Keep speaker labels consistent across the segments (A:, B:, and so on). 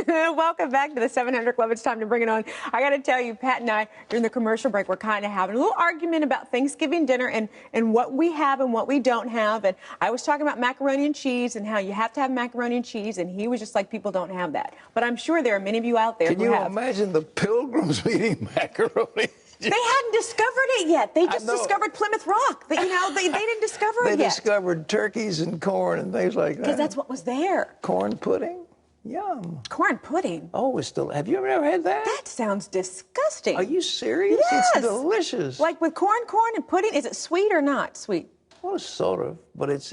A: Welcome back to the 700 Club. It's time to bring it on. I got to tell you, Pat and I, during the commercial break, we're kind of having a little argument about Thanksgiving dinner and what we have and what we don't have. And I was talking about macaroni and cheese and how you have to have macaroni and cheese. And he was just like, people don't have that. But I'm sure there are many of you out there
B: Can
A: who
B: you
A: have.
B: imagine the Pilgrims eating macaroni?
A: They hadn't discovered it yet. They just discovered Plymouth Rock. They didn't discover it yet.
B: They discovered turkeys and corn and things like that.
A: Because that's what was there.
B: Corn pudding? Yum.
A: Corn pudding?
B: Oh, it's still. Have you ever had that?
A: That sounds disgusting.
B: Are you serious?
A: Yes.
B: It's delicious.
A: Like with corn and pudding, is it sweet or not sweet?
B: Well, sort of, but it's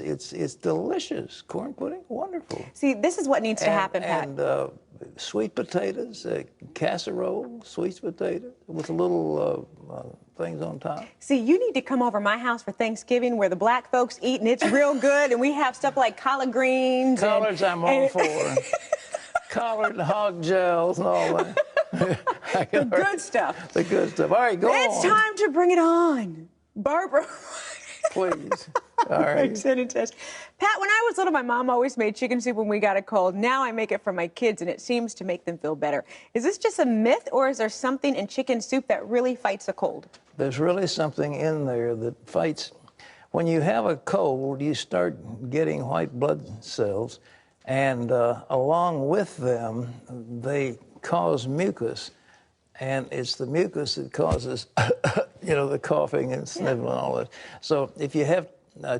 B: delicious. Corn pudding, wonderful.
A: See, this is what needs to happen, Pat.
B: And sweet potatoes, casserole, sweet potato with little things on top.
A: See, you need to come over my house for Thanksgiving where the black folks eat and it's real good, and we have stuff like collard greens.
B: Collards, I'm all for. Collard and hog gels and all that.
A: The good stuff.
B: The good stuff. All right, go on.
A: It's time to bring it on. Barbara.
B: Please. All right.
A: Pat, when I was little, my mom always made chicken soup when we got a cold. Now I make it for my kids, and it seems to make them feel better. Is this just a myth, or is there something in chicken soup that really fights a cold?
B: There's really something in there that fights. When you have a cold, you start getting white blood cells, and along with them, they cause mucus. And it's the mucus that causes, the coughing and sniffling and all that. So if you have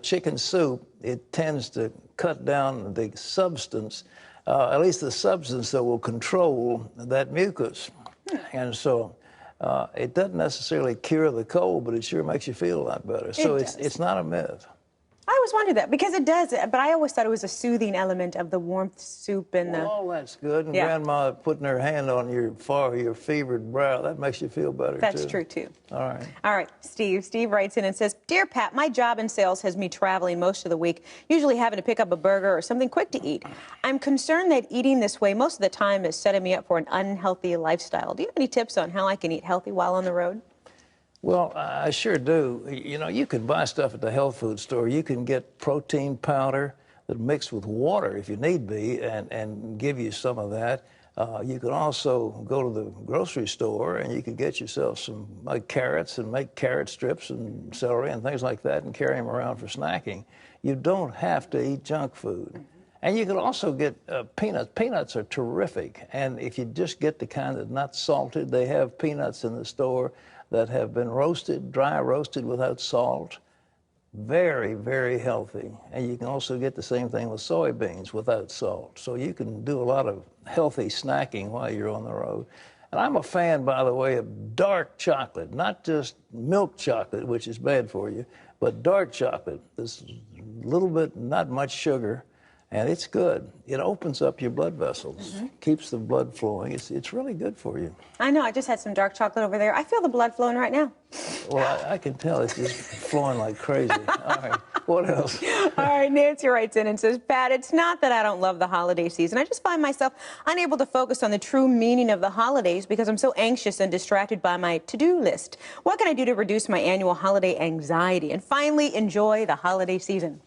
B: chicken soup, it tends to cut down the substance, at least the substance that will control that mucus. And so it doesn't necessarily cure the cold, but it sure makes you feel a lot better. So it's not a myth.
A: I always wondered that, because it does, but I always thought it was a soothing element of the warmth soup and the...
B: Oh, that's good. And Grandma putting her hand on your fevered brow, that makes you feel better,
A: That's true, too.
B: All right.
A: All right, Steve. Steve writes in and says, Dear Pat, my job in sales has me traveling most of the week, usually having to pick up a burger or something quick to eat. I'm concerned that eating this way most of the time is setting me up for an unhealthy lifestyle. Do you have any tips on how I can eat healthy while on the road?
B: Well, I sure do. You can buy stuff at the health food store. You can get protein powder that mixed with water if you need be and give you some of that. You can also go to the grocery store and you can get yourself some carrots and make carrot strips and celery and things like that and carry them around for snacking. You don't have to eat junk food. And you can also get peanuts. Peanuts are terrific. And if you just get the kind that's not salted, they have peanuts in the store that have been roasted, dry roasted without salt. Very, very healthy. And you can also get the same thing with soybeans without salt. So you can do a lot of healthy snacking while you're on the road. And I'm a fan, by the way, of dark chocolate, not just milk chocolate, which is bad for you, but dark chocolate. There's a little bit, not much sugar, and it's good. It opens up your blood vessels, keeps the blood flowing. It's really good for you.
A: I know. I just had some dark chocolate over there. I feel the blood flowing right now.
B: Well, I can tell it's just flowing like crazy. All right. What else?
A: All right. Nancy writes in and says, Pat, it's not that I don't love the holiday season. I just find myself unable to focus on the true meaning of the holidays because I'm so anxious and distracted by my to-do list. What can I do to reduce my annual holiday anxiety and finally enjoy the holiday season?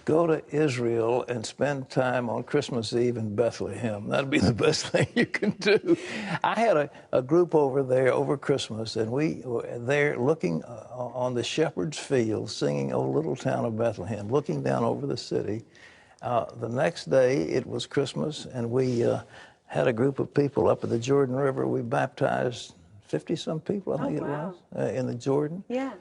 B: Go to Israel and spend time on Christmas Eve in Bethlehem. That'd be the best thing you can do. I had a group over there over Christmas, and we were there looking on the shepherd's field, singing O Little Town of Bethlehem, looking down over the city. The next day, it was Christmas, and we had a group of people up at the Jordan River. We baptized 50-some people, I think it was, in the Jordan.
A: Yeah.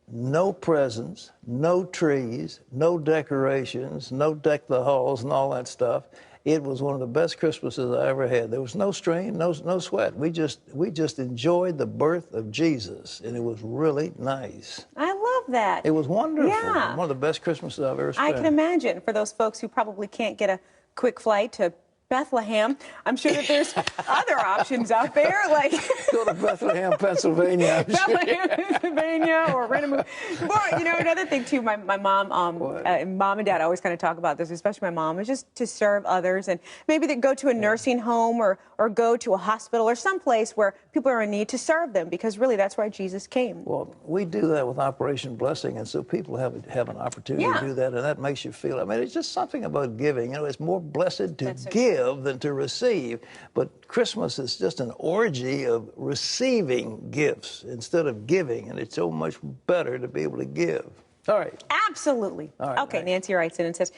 B: No presents, no trees, no decorations, no deck the halls and all that stuff. It was one of the best Christmases I ever had. There was no strain, no sweat. We just enjoyed the birth of Jesus, and it was really nice.
A: I love that.
B: It was wonderful.
A: Yeah.
B: One of the best Christmases I've ever spent.
A: I can imagine for those folks who probably can't get a quick flight to Bethlehem. I'm sure that there's other options out there, like
B: go to Bethlehem, Pennsylvania.
A: Bethlehem, Pennsylvania, or rent a movie. Well, another thing too. My mom, mom and dad always kind of talk about this, especially my mom, is just to serve others, and maybe they go to a nursing home or go to a hospital or someplace where people are in need to serve them, because really that's why Jesus came.
B: Well, we do that with Operation Blessing, and so people have an opportunity to do that, and that makes you feel. I mean, it's just something about giving. It's more blessed to give give than to receive. But Christmas is just an orgy of receiving gifts instead of giving, and it's so much better to be able to give. All right.
A: Absolutely.
B: All right,
A: okay,
B: right.
A: Nancy writes in and says,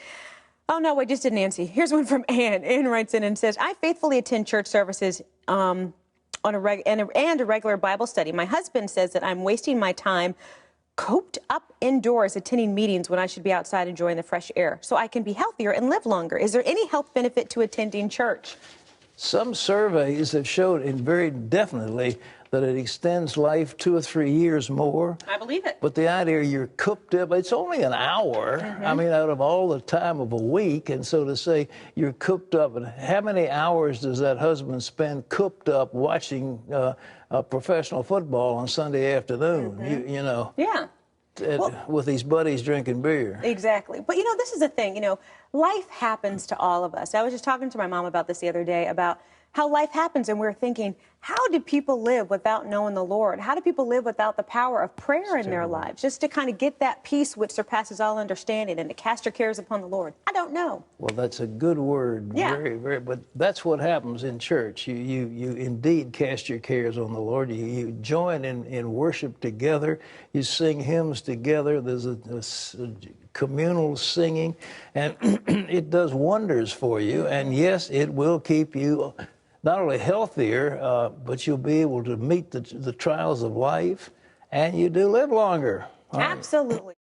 A: oh, no, I just did Nancy. Here's one from Ann. Ann writes in and says, I faithfully attend church services on a regular Bible study. My husband says that I'm wasting my time coped up indoors attending meetings when I should be outside enjoying the fresh air so I can be healthier and live longer. Is there any health benefit to attending church?
B: Some surveys have showed very definitely that it extends life 2 or 3 years more.
A: I believe it.
B: But the idea you're cooped up, it's only an hour, I mean, out of all the time of a week. And so to say you're cooped up, and how many hours does that husband spend cooped up watching professional football on Sunday afternoon, you know?
A: Yeah.
B: With his buddies drinking beer.
A: Exactly. But, you know, this is the thing, you know, life happens to all of us. I was just talking to my mom about this the other day, about how life happens, and we're thinking, how do people live without knowing the Lord? How do people live without the power of prayer in their lives? Just to kind of get that peace which surpasses all understanding and to cast your cares upon the Lord. I don't know.
B: Well, that's a good word.
A: Yeah.
B: Very, very. But that's what happens in church. You indeed cast your cares on the Lord. You join in worship together. You sing hymns together. There's a communal singing, and it does wonders for you. And yes, it will keep you not only healthier, but you'll be able to meet the trials of life, and you do live longer.
A: Absolutely.